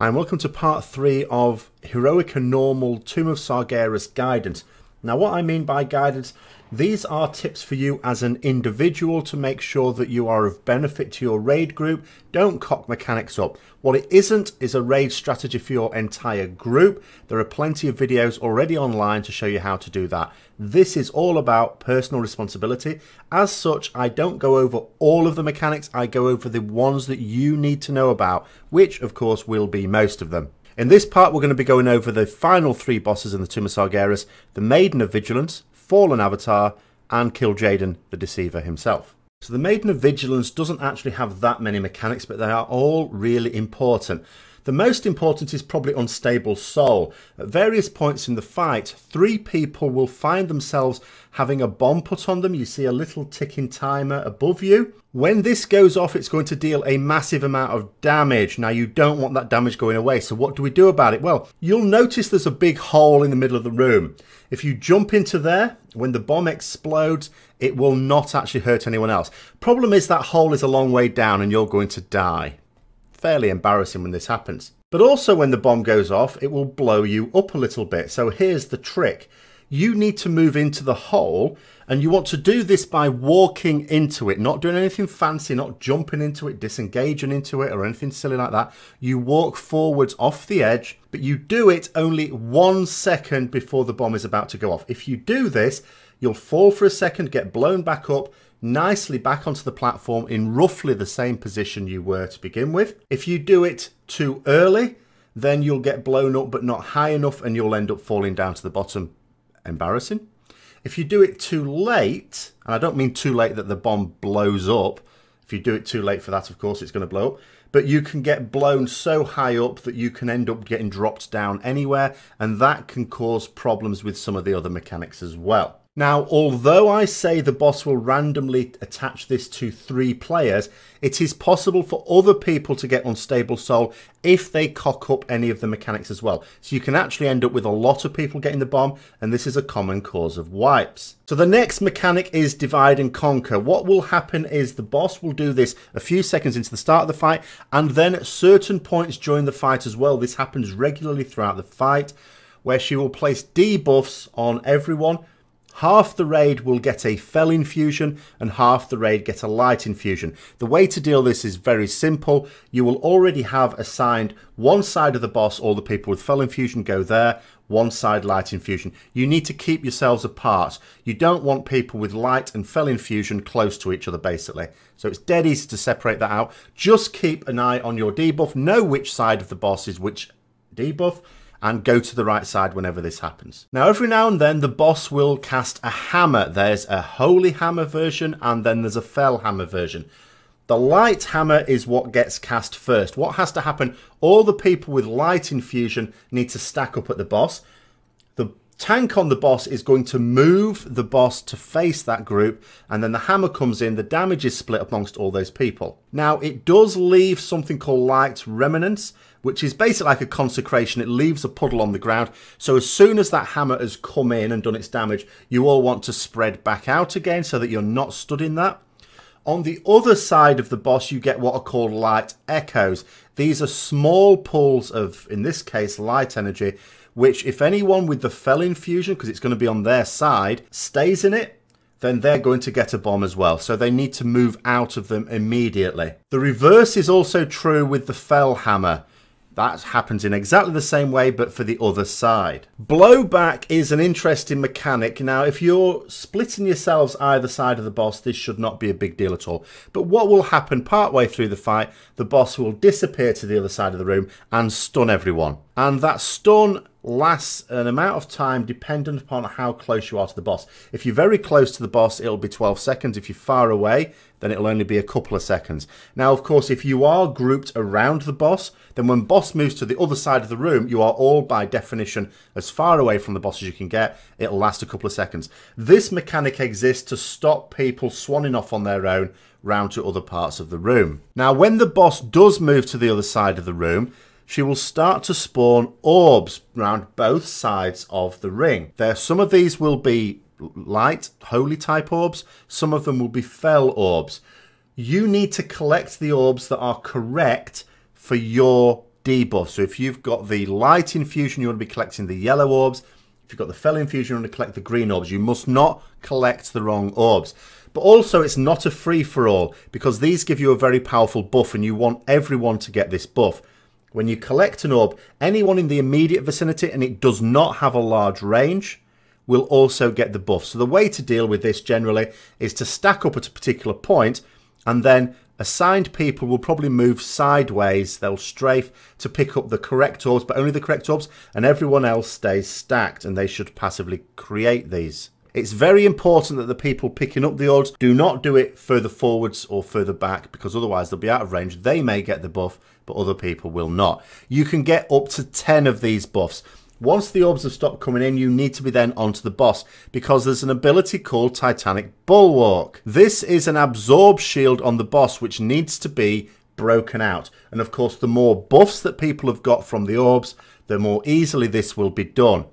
Hi and welcome to part 3 of Heroic and Normal Tomb of Sargeras guidance. Now what I mean by guidance, these are tips for you as an individual to make sure that you are of benefit to your raid group. Don't cock mechanics up. What it isn't is a raid strategy for your entire group. There are plenty of videos already online to show you how to do that. This is all about personal responsibility. As such, I don't go over all of the mechanics. I go over the ones that you need to know about, which of course will be most of them. In this part, we're going to be going over the final 3 bosses in the Tomb of Sargeras, the Maiden of Vigilance, Fallen Avatar, and Kil'Jaeden, the Deceiver himself. So the Maiden of Vigilance doesn't actually have that many mechanics, but they are all really important. The most important is probably Unstable Soul. At various points in the fight, 3 people will find themselves having a bomb put on them. You see a little ticking timer above you. When this goes off, it's going to deal a massive amount of damage. Now, you don't want that damage going away, so what do we do about it? Well, you'll notice there's a big hole in the middle of the room. If you jump into there, when the bomb explodes, it will not actually hurt anyone else. Problem is that hole is a long way down and you're going to die. Fairly embarrassing when this happens. But also when the bomb goes off, it will blow you up a little bit. So here's the trick. You need to move into the hole, and you want to do this by walking into it, not doing anything fancy, not jumping into it, disengaging into it or anything silly like that. You walk forwards off the edge, but you do it only 1 second before the bomb is about to go off. If you do this, you'll fall for a second, get blown back up, nicely back onto the platform in roughly the same position you were to begin with. If you do it too early, then you'll get blown up but not high enough and you'll end up falling down to the bottom. Embarrassing. If you do it too late, and I don't mean too late that the bomb blows up. If you do it too late for that, of course, it's going to blow up. But you can get blown so high up that you can end up getting dropped down anywhere, and that can cause problems with some of the other mechanics as well. Now, although I say the boss will randomly attach this to 3 players, it is possible for other people to get Unstable Soul if they cock up any of the mechanics as well. So you can actually end up with a lot of people getting the bomb, and this is a common cause of wipes. So the next mechanic is Divide and Conquer. What will happen is the boss will do this a few seconds into the start of the fight, and then at certain points during the fight as well. This happens regularly throughout the fight, where she will place debuffs on everyone. Half the raid will get a Fel infusion and half the raid get a Light infusion. The way to deal this is very simple. You will already have assigned one side of the boss, all the people with Fel infusion go there, one side Light infusion. You need to keep yourselves apart. You don't want people with Light and Fel infusion close to each other basically. So it's dead easy to separate that out. Just keep an eye on your debuff, know which side of the boss is which debuff, and go to the right side whenever this happens. Now, every now and then, the boss will cast a hammer. There's a Holy Hammer version, and then there's a Fel Hammer version. The Light Hammer is what gets cast first. What has to happen? All the people with Light infusion need to stack up at the boss. The tank on the boss is going to move the boss to face that group, and then the hammer comes in. The damage is split amongst all those people. Now, it does leave something called Light Remnants, which is basically like a consecration. It leaves a puddle on the ground. So as soon as that hammer has come in and done its damage, you all want to spread back out again so that you're not stood in that. On the other side of the boss, you get what are called Light Echoes. These are small pools of, in this case, light energy, which if anyone with the Fel infusion, because it's going to be on their side, stays in it, then they're going to get a bomb as well. So they need to move out of them immediately. The reverse is also true with the Fel Hammer. That happens in exactly the same way, but for the other side. Blowback is an interesting mechanic. Now, if you're splitting yourselves either side of the boss, this should not be a big deal at all. But what will happen partway through the fight, the boss will disappear to the other side of the room and stun everyone. And that stun lasts an amount of time dependent upon how close you are to the boss. If you're very close to the boss, it'll be 12 seconds. If you're far away, then it'll only be a couple of seconds. Now, of course, if you are grouped around the boss, then when boss moves to the other side of the room, you are all, by definition, as far away from the boss as you can get. It'll last a couple of seconds. This mechanic exists to stop people swanning off on their own round to other parts of the room. Now, when the boss does move to the other side of the room, she will start to spawn orbs around both sides of the ring. Some of these will be light, holy type orbs. Some of them will be Fel orbs. You need to collect the orbs that are correct for your debuff. So if you've got the light infusion, you want to be collecting the yellow orbs. If you've got the fel infusion, you want to collect the green orbs. You must not collect the wrong orbs. But also, it's not a free-for-all, because these give you a very powerful buff, and you want everyone to get this buff. When you collect an orb, anyone in the immediate vicinity, and it does not have a large range, will also get the buff. So the way to deal with this generally is to stack up at a particular point, and then assigned people will probably move sideways. They'll strafe to pick up the correct orbs, but only the correct orbs, and everyone else stays stacked, and they should passively create these. It's very important that the people picking up the orbs do not do it further forwards or further back, because otherwise they'll be out of range. They may get the buff, but other people will not. You can get up to 10 of these buffs. Once the orbs have stopped coming in, you need to be then onto the boss, because there's an ability called Titanic Bulwark. This is an absorb shield on the boss, which needs to be broken out. And of course, the more buffs that people have got from the orbs, the more easily this will be done.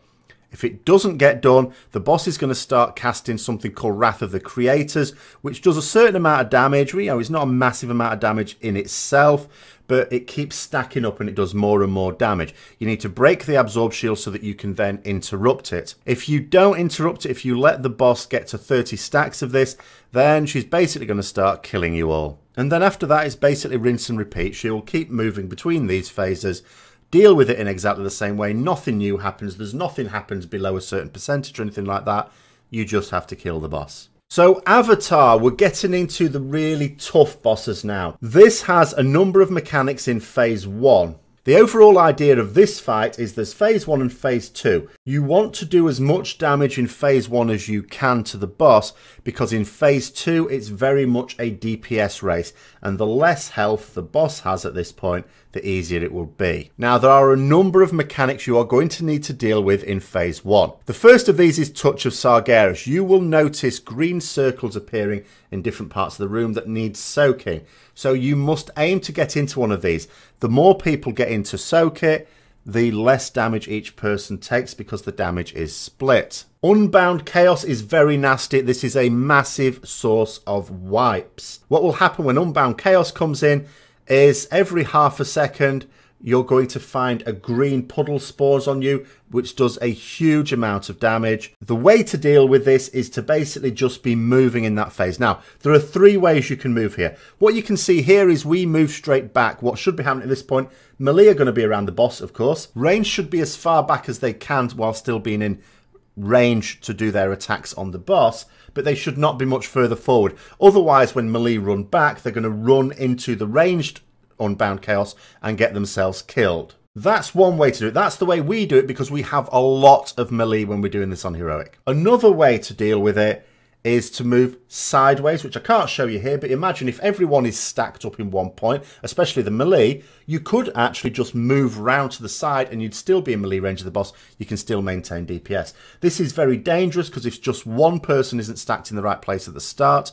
If it doesn't get done, the boss is going to start casting something called Wrath of the Creators, which does a certain amount of damage. You know, it's not a massive amount of damage in itself, but it keeps stacking up and it does more and more damage. You need to break the absorb shield so that you can then interrupt it. If you don't interrupt it, if you let the boss get to 30 stacks of this, then she's basically going to start killing you all. And then after that, it's basically rinse and repeat. She will keep moving between these phases. Deal with it in exactly the same way. Nothing new happens. There's nothing happens below a certain percentage or anything like that. You just have to kill the boss. So Avatar, we're getting into the really tough bosses now. This has a number of mechanics in phase 1. The overall idea of this fight is there's phase 1 and phase 2. You want to do as much damage in phase 1 as you can to the boss, because in phase 2 it's very much a DPS race, and the less health the boss has at this point, the easier it will be. Now, there are a number of mechanics you are going to need to deal with in phase 1. The first of these is Touch of Sargeras. You will notice green circles appearing in different parts of the room that need soaking. So you must aim to get into one of these. The more people get in to soak it, the less damage each person takes, because the damage is split. Unbound Chaos is very nasty. This is a massive source of wipes. What will happen when Unbound Chaos comes in is every half a second you're going to find a green puddle spawns on you, which does a huge amount of damage. The way to deal with this is to basically just be moving in that phase. Now, there are 3 ways you can move here. What you can see here is we move straight back. What should be happening at this point, melee are going to be around the boss, of course. Range should be as far back as they can while still being in range to do their attacks on the boss, but they should not be much further forward. Otherwise, when melee run back, they're going to run into the ranged Unbound Chaos and get themselves killed. That's one way to do it. That's the way we do it, because we have a lot of melee when we're doing this on Heroic. Another way to deal with it is to move sideways, which I can't show you here, but imagine if everyone is stacked up in one point, especially the melee, you could actually just move round to the side and you'd still be in melee range of the boss. You can still maintain DPS. This is very dangerous, because if just one person isn't stacked in the right place at the start,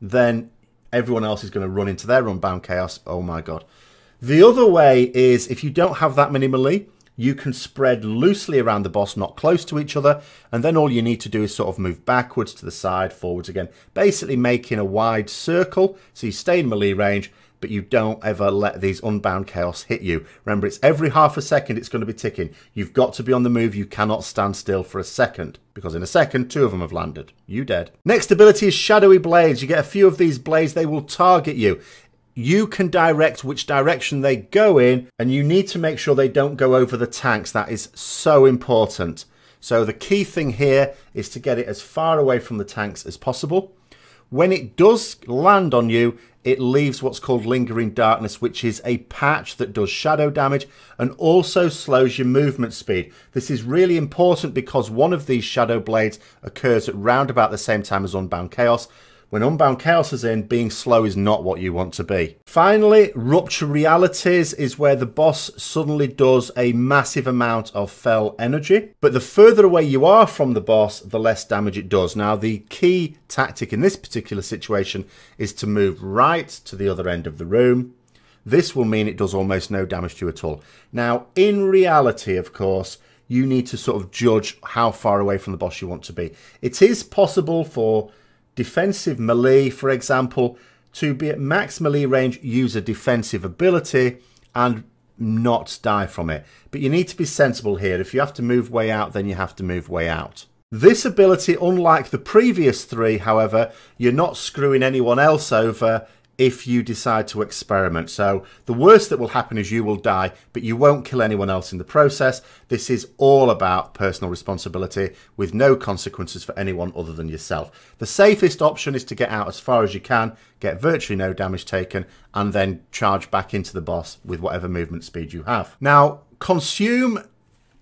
then everyone else is going to run into their Unbound Chaos. Oh my god. The other way is, if you don't have that many melee, you can spread loosely around the boss, not close to each other, and then all you need to do is sort of move backwards to the side, forwards again, basically making a wide circle, so you stay in melee range, but you don't ever let these Unbound Chaos hit you. Remember, it's every half a second it's going to be ticking. You've got to be on the move. You cannot stand still for a second, because in a second, 2 of them have landed. You dead. Next ability is Shadowy Blades. You get a few of these blades, they will target you. You can direct which direction they go in, and you need to make sure they don't go over the tanks. That is so important. So the key thing here is to get it as far away from the tanks as possible. When it does land on you, it leaves what's called Lingering Darkness, which is a patch that does shadow damage and also slows your movement speed. This is really important, because one of these shadow blades occurs at round about the same time as Unbound Chaos. When Unbound Chaos is in, being slow is not what you want to be. Finally, Rupture Realities is where the boss suddenly does a massive amount of fel energy. But the further away you are from the boss, the less damage it does. Now, the key tactic in this particular situation is to move right to the other end of the room. This will mean it does almost no damage to you at all. Now, in reality, of course, you need to sort of judge how far away from the boss you want to be. It is possible for defensive melee, for example, to be at max melee range, use a defensive ability and not die from it. But you need to be sensible here. If you have to move way out, then you have to move way out. This ability, unlike the previous three, however, you're not screwing anyone else over if you decide to experiment. So the worst that will happen is you will die, but you won't kill anyone else in the process. This is all about personal responsibility with no consequences for anyone other than yourself. The safest option is to get out as far as you can, get virtually no damage taken, and then charge back into the boss with whatever movement speed you have. Now, consume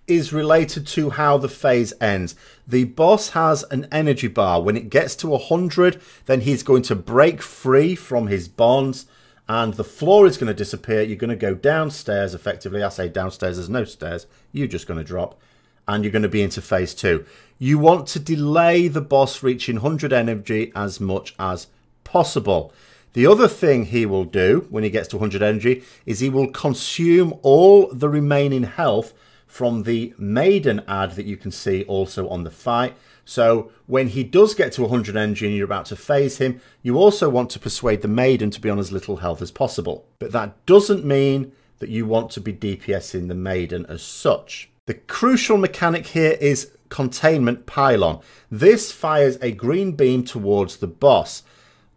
is related to how the phase ends. The boss has an energy bar. When it gets to 100, then he's going to break free from his bonds and the floor is going to disappear. You're going to go downstairs effectively. I say downstairs, there's no stairs. You're just going to drop and you're going to be into phase 2. You want to delay the boss reaching 100 energy as much as possible. The other thing he will do when he gets to 100 energy is he will consume all the remaining health from the Maiden ad that you can see also on the fight. So when he does get to 100 energy and you're about to phase him, you also want to persuade the Maiden to be on as little health as possible. But that doesn't mean that you want to be DPSing the Maiden as such. The crucial mechanic here is containment pylon. This fires a green beam towards the boss.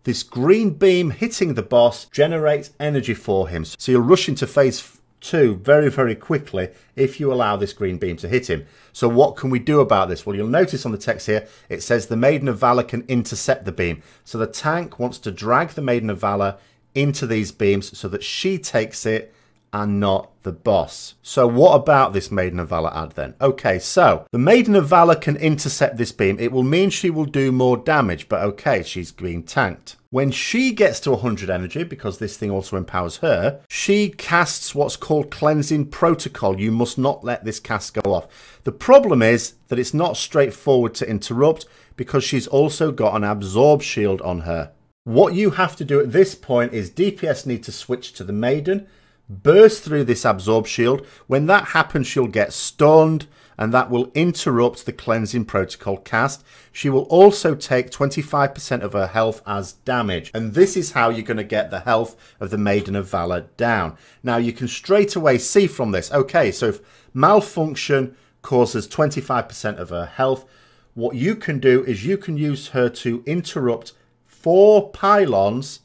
This green beam hitting the boss generates energy for him. So you'll rush into phase 2 very, very quickly if you allow this green beam to hit him. So what can we do about this? Well, you'll notice on the text here, it says the Maiden of Valor can intercept the beam. So the tank wants to drag the Maiden of Valor into these beams so that she takes it and not the boss. So what about this Maiden of Valor ad then? Okay, so the Maiden of Valor can intercept this beam. It will mean she will do more damage, but okay, she's being tanked. When she gets to 100 energy, because this thing also empowers her, she casts what's called Cleansing Protocol. You must not let this cast go off. The problem is that it's not straightforward to interrupt because she's also got an Absorb Shield on her. What you have to do at this point is DPS need to switch to the Maiden, burst through this Absorb Shield. When that happens, she'll get stunned and that will interrupt the Cleansing Protocol cast. She will also take 25% of her health as damage. And this is how you're going to get the health of the Maiden of Valor down. Now, you can straight away see from this, okay, so if malfunction causes 25% of her health, what you can do is you can use her to interrupt 4 pylons,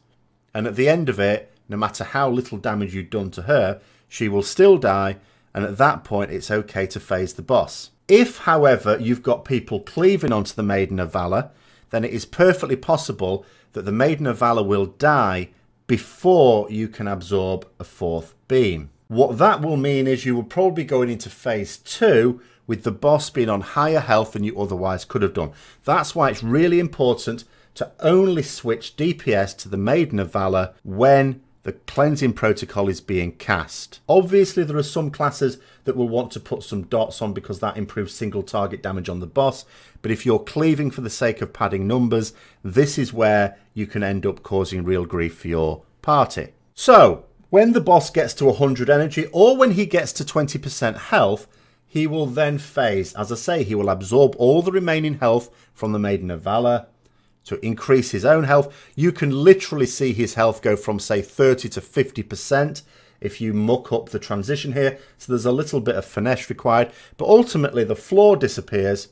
and at the end of it, no matter how little damage you've done to her, she will still die, and at that point it's okay to phase the boss. If, however, you've got people cleaving onto the Maiden of Valor, then it is perfectly possible that the Maiden of Valor will die before you can absorb a 4th beam. What that will mean is you will probably be going into phase 2 with the boss being on higher health than you otherwise could have done. That's why it's really important to only switch DPS to the Maiden of Valor when the Cleansing Protocol is being cast. Obviously, there are some classes that will want to put some dots on because that improves single target damage on the boss. But if you're cleaving for the sake of padding numbers, this is where you can end up causing real grief for your party. So, when the boss gets to 100 energy or when he gets to 20% health, he will then phase. As I say, he will absorb all the remaining health from the Maiden of Valor to increase his own health. You can literally see his health go from, say, 30 to 50% if you muck up the transition here. So there's a little bit of finesse required, but ultimately the floor disappears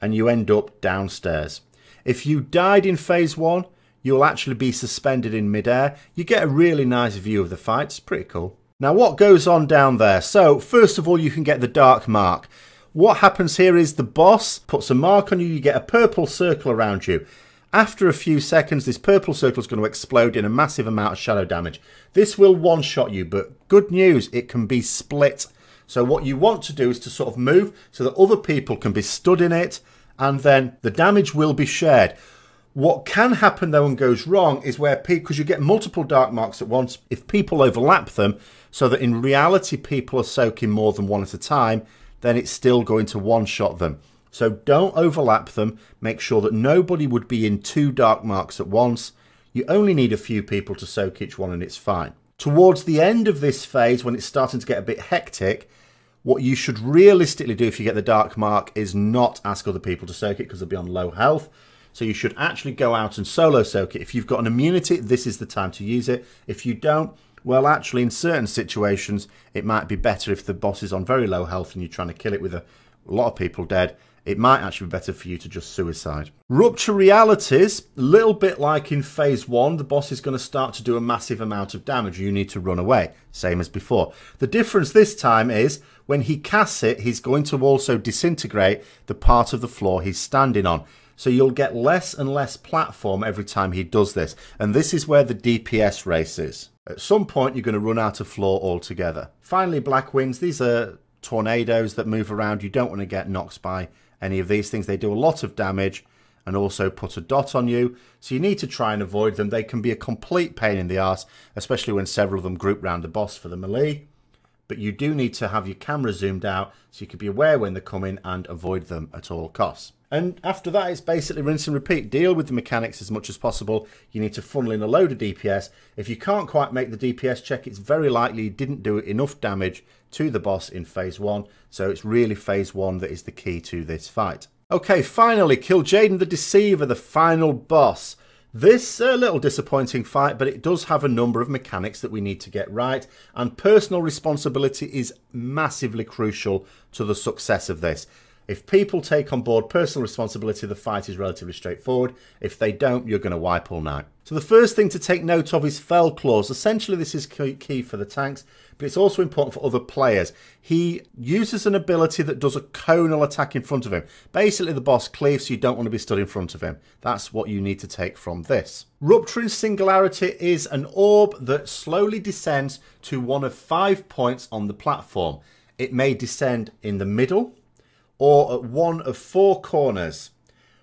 and you end up downstairs. If you died in phase 1, you'll actually be suspended in midair. You get a really nice view of the fight. It's pretty cool. Now, what goes on down there? So first of all, you can get the dark mark. What happens here is the boss puts a mark on you. You get a purple circle around you. After a few seconds, this purple circle is going to explode in a massive amount of shadow damage. This will one-shot you, but good news, it can be split. So what you want to do is to sort of move so that other people can be stood in it, and then the damage will be shared. What can happen, though, and goes wrong is where people, because you get multiple dark marks at once, if people overlap them, so that in reality people are soaking more than one at a time, then it's still going to one-shot them. So don't overlap them. Make sure that nobody would be in 2 dark marks at once. You only need a few people to soak each one and it's fine. Towards the end of this phase, when it's starting to get a bit hectic, what you should realistically do if you get the dark mark is not ask other people to soak it because they'll be on low health. So you should actually go out and solo soak it. If you've got an immunity, this is the time to use it. If you don't, Well, actually, in certain situations, it might be better if the boss is on very low health and you're trying to kill it with a lot of people dead. It might actually be better for you to just suicide. Rupture realities, a little bit like in phase 1, the boss is going to start to do a massive amount of damage. You need to run away, same as before. The difference this time is when he casts it, he's going to also disintegrate the part of the floor he's standing on. So you'll get less and less platform every time he does this. And this is where the DPS race is. At some point, you're going to run out of floor altogether. Finally, black winds. These are tornadoes that move around. You don't want to get knocked by any of these things. They do a lot of damage and also put a dot on you. So you need to try and avoid them. They can be a complete pain in the arse, especially when several of them group round the boss for the melee. But you do need to have your camera zoomed out so you can be aware when they're coming and avoid them at all costs. And after that, it's basically rinse and repeat. Deal with the mechanics as much as possible. You need to funnel in a load of DPS. If you can't quite make the DPS check, it's very likely you didn't do enough damage to the boss in phase 1. So it's really phase 1 that is the key to this fight. Okay, finally, Kil'Jaeden the Deceiver, the final boss. This a little disappointing fight, but it does have a number of mechanics that we need to get right. And personal responsibility is massively crucial to the success of this. If people take on board personal responsibility, the fight is relatively straightforward. If they don't, you're going to wipe all night. So the first thing to take note of is Fell Claws. Essentially, this is key for the tanks, but it's also important for other players. He uses an ability that does a conal attack in front of him. Basically, the boss cleaves, so you don't want to be stood in front of him. That's what you need to take from this. Rupturing Singularity is an orb that slowly descends to one of 5 points on the platform. It may descend in the middle, or at one of 4 corners.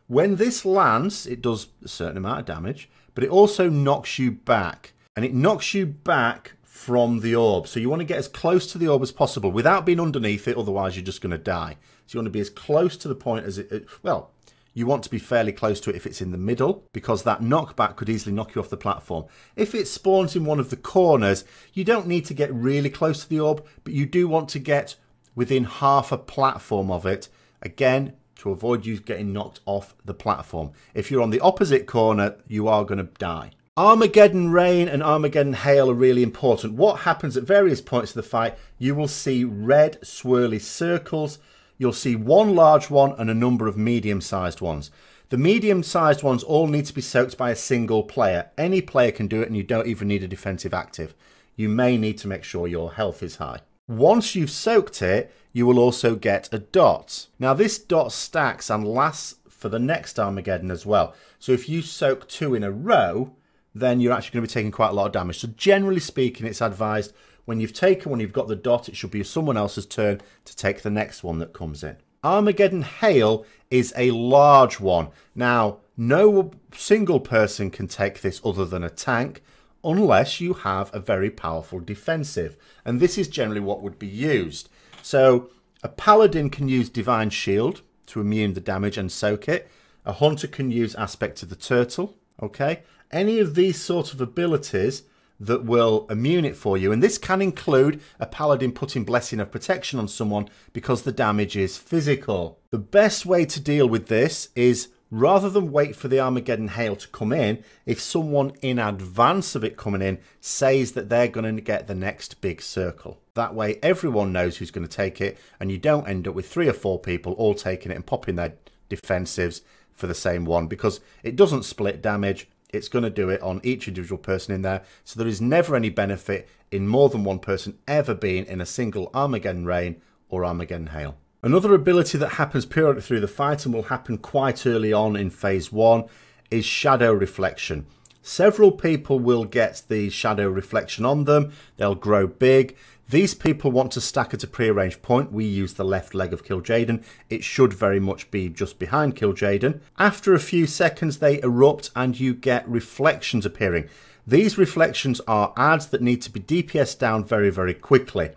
When this lands, it does a certain amount of damage, but it also knocks you back. And it knocks you back from the orb. So you want to get as close to the orb as possible without being underneath it, otherwise you're just going to die. So you want to be as close to the point as well, you want to be fairly close to it if it's in the middle, because that knockback could easily knock you off the platform. If it spawns in one of the corners, you don't need to get really close to the orb, but you do want to get within half a platform of it, again, to avoid you getting knocked off the platform. If you're on the opposite corner, you are going to die. Armageddon Rain and Armageddon Hail are really important. What happens at various points of the fight, you will see red swirly circles. You'll see one large one and a number of medium-sized ones. The medium-sized ones all need to be soaked by a single player. Any player can do it, and you don't even need a defensive active. You may need to make sure your health is high. Once you've soaked it, you will also get a dot. Now this dot stacks and lasts for the next Armageddon as well. So if you soak 2 in a row, then you're actually going to be taking quite a lot of damage. So generally speaking, it's advised when you've taken one, you've got the dot, it should be someone else's turn to take the next one that comes in. Armageddon Hail is a large one. Now, no single person can take this other than a tank, unless you have a very powerful defensive. And this is generally what would be used. So a paladin can use Divine Shield to immune the damage and soak it. A hunter can use Aspect of the Turtle. Okay, any of these sort of abilities that will immune it for you. And this can include a paladin putting Blessing of Protection on someone because the damage is physical. The best way to deal with this is, rather than wait for the Armageddon Hail to come in, if someone in advance of it coming in says that they're going to get the next big circle. That way everyone knows who's going to take it, and you don't end up with 3 or 4 people all taking it and popping their defensives for the same one, because it doesn't split damage. It's going to do it on each individual person in there. So there is never any benefit in more than one person ever being in a single Armageddon Rain or Armageddon Hail. Another ability that happens periodically through the fight and will happen quite early on in phase 1 is Shadow Reflection. Several people will get the Shadow Reflection on them. They'll grow big. These people want to stack at a prearranged point. We use the left leg of Kil'Jaeden. It should very much be just behind Kil'Jaeden. After a few seconds, they erupt and you get reflections appearing. These reflections are adds that need to be DPS down very, very quickly.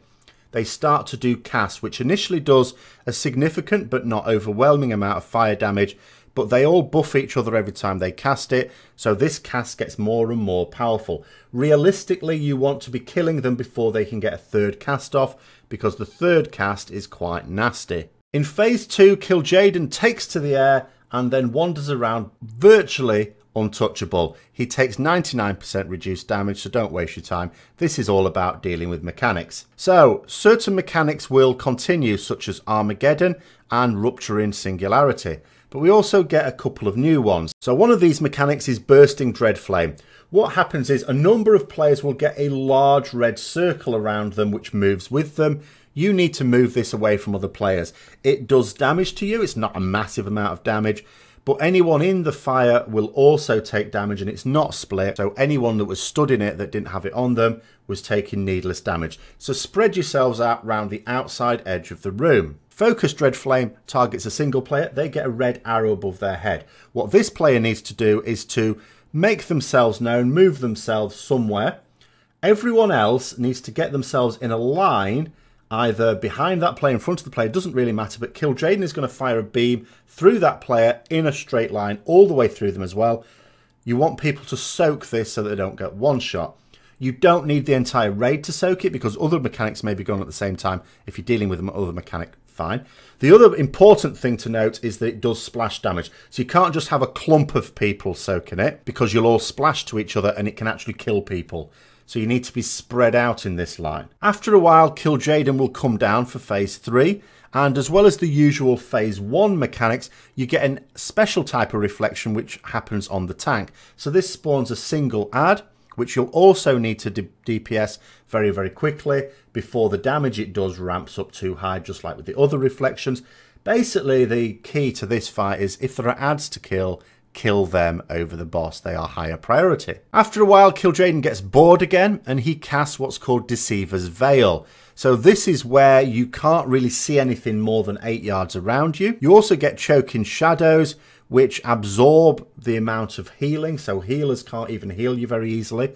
They start to do cast, which initially does a significant but not overwhelming amount of fire damage, but they all buff each other every time they cast it, so this cast gets more and more powerful. Realistically, you want to be killing them before they can get a third cast off, because the third cast is quite nasty. In phase 2, Kil'Jaeden takes to the air and then wanders around virtually untouchable. He takes 99% reduced damage, so don't waste your time. This is all about dealing with mechanics. So, certain mechanics will continue, such as Armageddon and Rupturing Singularity. But we also get a couple of new ones. So one of these mechanics is Bursting Dreadflame. What happens is a number of players will get a large red circle around them which moves with them. You need to move this away from other players. It does damage to you. It's not a massive amount of damage, but anyone in the fire will also take damage, and it's not split. So anyone that was stood in it that didn't have it on them was taking needless damage. So spread yourselves out round the outside edge of the room. Focus Dreadflame targets a single player. They get a red arrow above their head. What this player needs to do is to make themselves known, move themselves somewhere. Everyone else needs to get themselves in a line, either behind that player, in front of the player, doesn't really matter, but Kil'Jaeden is going to fire a beam through that player in a straight line, all the way through them as well. You want people to soak this so that they don't get one shot. You don't need the entire raid to soak it, because other mechanics may be going at the same time. If you're dealing with another mechanic, fine. The other important thing to note is that it does splash damage. So you can't just have a clump of people soaking it, because you'll all splash to each other and it can actually kill people. So you need to be spread out in this line. After a while, Kil'Jaeden will come down for phase 3. And as well as the usual phase 1 mechanics, you get a special type of reflection which happens on the tank. So this spawns a single ad, which you'll also need to DPS very, very quickly before the damage it does ramps up too high, just like with the other reflections. Basically, the key to this fight is if there are ads to kill, kill them over the boss. They are higher priority. After a while, Kil'Jaeden gets bored again, and he casts what's called Deceiver's Veil. So this is where you can't really see anything more than 8 yards around you. You also get Choking Shadows, which absorb the amount of healing, so healers can't even heal you very easily.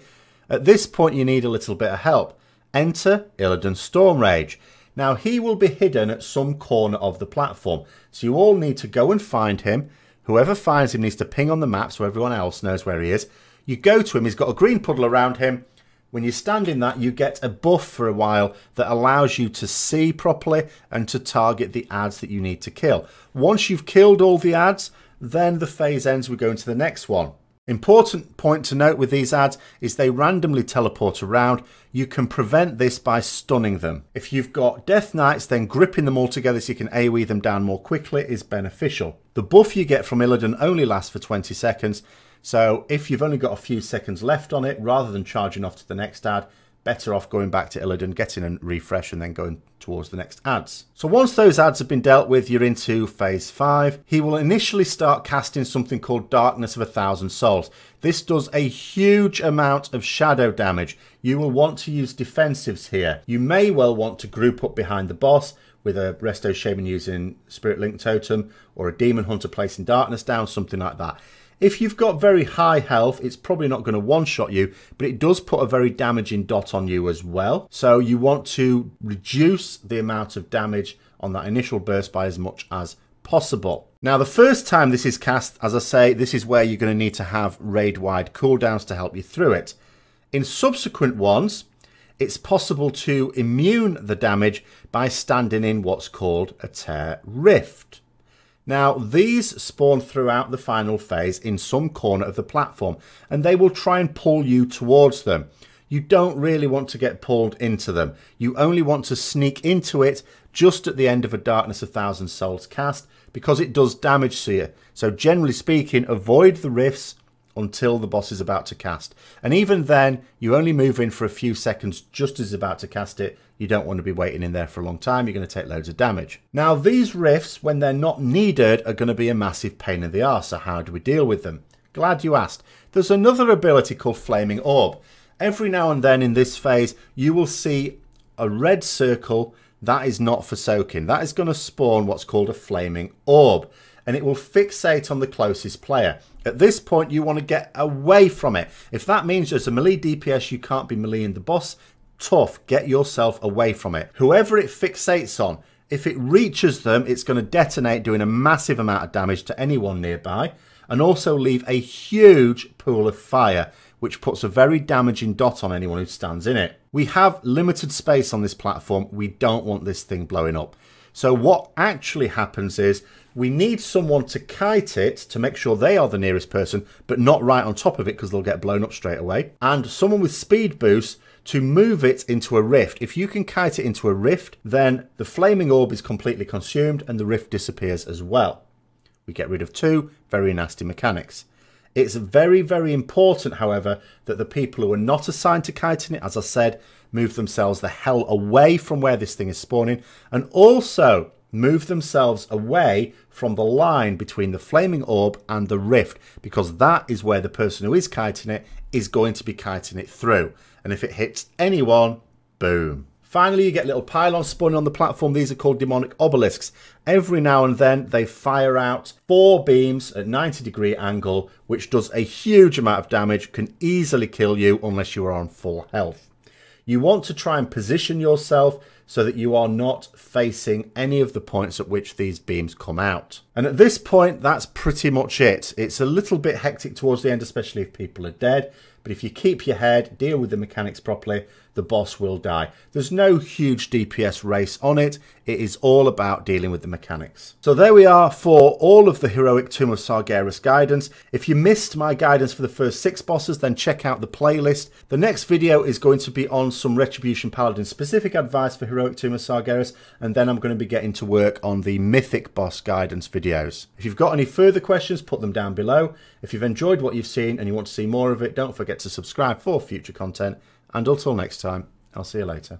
At this point, you need a little bit of help. Enter Illidan Stormrage. Now, he will be hidden at some corner of the platform, so you all need to go and find him. Whoever finds him needs to ping on the map so everyone else knows where he is. You go to him, he's got a green puddle around him. When you stand in that, you get a buff for a while that allows you to see properly and to target the ads that you need to kill. Once you've killed all the ads, then the phase ends, we go into the next one. Important point to note with these ads is they randomly teleport around. You can prevent this by stunning them. If you've got Death Knights, then gripping them all together so you can AoE them down more quickly is beneficial. The buff you get from Illidan only lasts for 20 seconds. So if you've only got a few seconds left on it, rather than charging off to the next ad, better off going back to Illidan, getting a refresh and then going towards the next ads. So once those ads have been dealt with, you're into phase 5. He will initially start casting something called Darkness of 1,000 Souls. This does a huge amount of shadow damage. You will want to use defensives here. You may well want to group up behind the boss with a Resto Shaman using Spirit Link Totem, or a Demon Hunter placing Darkness down, something like that. If you've got very high health, it's probably not going to one-shot you, but it does put a very damaging dot on you as well. So you want to reduce the amount of damage on that initial burst by as much as possible. Now, the first time this is cast, as I say, this is where you're going to need to have raid-wide cooldowns to help you through it. In subsequent ones, it's possible to immune the damage by standing in what's called a Tear Rift. Now, these spawn throughout the final phase in some corner of the platform, and they will try and pull you towards them. You don't really want to get pulled into them. You only want to sneak into it just at the end of a Darkness of 1,000 Souls cast, because it does damage to you. So generally speaking, avoid the rifts until the boss is about to cast. And even then, you only move in for a few seconds just as he's about to cast it. You don't want to be waiting in there for a long time. You're going to take loads of damage. Now, these rifts, when they're not needed, are going to be a massive pain in the arse. So how do we deal with them? Glad you asked. There's another ability called Flaming Orb. Every now and then in this phase, you will see a red circle. That is not for soaking. That is going to spawn what's called a Flaming Orb, and it will fixate on the closest player. At this point, you want to get away from it. If that means as a melee DPS you can't be meleeing the boss, tough, get yourself away from it. Whoever it fixates on, if it reaches them, it's going to detonate, doing a massive amount of damage to anyone nearby, and also leave a huge pool of fire, which puts a very damaging dot on anyone who stands in it. We have limited space on this platform. We don't want this thing blowing up. So what actually happens is we need someone to kite it to make sure they are the nearest person, but not right on top of it because they'll get blown up straight away. And someone with speed boost to move it into a rift. If you can kite it into a rift, then the flaming orb is completely consumed and the rift disappears as well. We get rid of two very nasty mechanics. It's very, very important, however, that the people who are not assigned to kiting it, as I said, move themselves the hell away from where this thing is spawning, and also move themselves away from the line between the flaming orb and the rift, because that is where the person who is kiting it is going to be kiting it through. And if it hits anyone, boom. Finally, you get little pylons spawning on the platform. These are called demonic obelisks. Every now and then, they fire out 4 beams at 90-degree angle, which does a huge amount of damage, can easily kill you unless you are on full health. You want to try and position yourself so that you are not facing any of the points at which these beams come out. And at this point, that's pretty much it. It's a little bit hectic towards the end, especially if people are dead. But if you keep your head, deal with the mechanics properly, the boss will die. There's no huge DPS race on it. It is all about dealing with the mechanics. So there we are for all of the heroic Tomb of Sargeras guidance. If you missed my guidance for the first 6 bosses, then check out the playlist. The next video is going to be on some Retribution Paladin specific advice for heroic Tomb of Sargeras, and then I'm going to be getting to work on the mythic boss guidance videos. If you've got any further questions, put them down below. If you've enjoyed what you've seen and you want to see more of it, don't forget to subscribe for future content. And until next time, I'll see you later.